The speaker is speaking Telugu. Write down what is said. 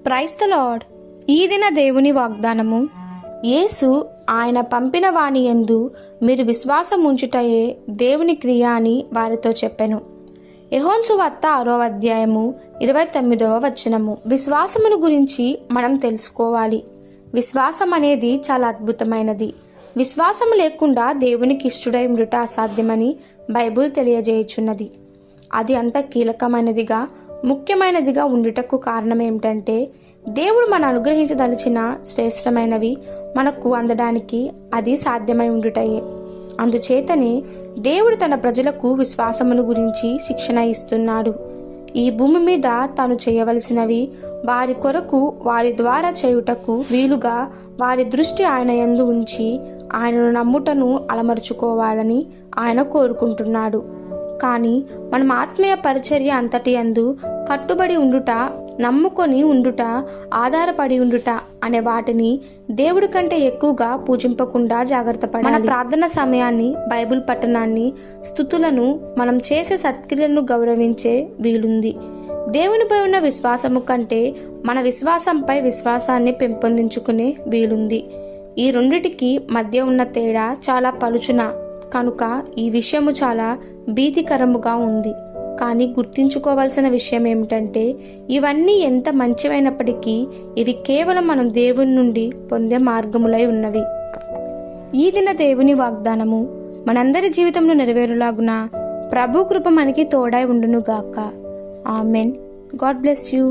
Praise the lord. ఈ దిన దేవుని వాగ్దానము. యేసు ఆయన పంపిన వాని యందు మీరు విశ్వాసం ఉంచుటయే దేవుని క్రియ అని వారితో చెప్పెను. యోహాను సువార్త 6వ అధ్యాయము 29వ వచనము. విశ్వాసమును గురించి మనం తెలుసుకోవాలి. విశ్వాసం అనేది చాలా అద్భుతమైనది. విశ్వాసము లేకుండా దేవునికి ఇష్టడై ఉండుట అసాధ్యమని బైబిల్ తెలియజేయుచున్నది. అది అంత కీలకమైనదిగా ముఖ్యమైనదిగా ఉండుటకు కారణం ఏమిటంటే, దేవుడు మన అనుగ్రహించదలిచిన శ్రేష్టమైనవి మనకు అందడానికి అది సాధ్యమై ఉండుటయే. అందుచేతనే దేవుడు తన ప్రజలకు విశ్వాసమును గురించి శిక్షణ ఇస్తున్నాడు. ఈ భూమి మీద తాను చేయవలసినవి వారి కొరకు వారి ద్వారా చేయుటకు వీలుగా వారి దృష్టి ఆయన యందు ఉంచి ఆయనను నమ్ముటను అలమరుచుకోవాలని ఆయన కోరుకుంటున్నాడు. కానీ మనం ఆత్మీయ పరిచర్య అంతటి యందు కట్టుబడి ఉండుట, నమ్ముకొని ఉండుట, ఆధారపడి ఉండుట అనే వాటిని దేవుడి కంటే ఎక్కువగా పూజింపకుండా జాగ్రత్త పడాలి. మన ప్రార్థన సమయాన్ని, బైబిల్ పఠనాన్ని, స్తుతులను, మనం చేసే సత్క్రియలను గౌరవించే వీలుంది. దేవునిపై ఉన్న విశ్వాసము కంటే మన విశ్వాసంపై విశ్వాసాన్ని పెంపొందించుకునే వీలుంది. ఈ రెండిటికి మధ్య ఉన్న తేడా చాలా పలుచున కనుక ఈ విషయము చాలా భీతికరముగా ఉంది. కానీ గుర్తించుకోవాల్సిన విషయం ఏమిటంటే, ఇవన్నీ ఎంత మంచివైనప్పటికీ ఇవి కేవలం మనం దేవుని నుండి పొందే మార్గములై ఉన్నవి. ఈ దిన దేవుని వాగ్దానము మనందరి జీవితంలో నెరవేరులాగున ప్రభు కృప మనకి తోడై ఉండునుగాక. ఆమెన్. God bless you.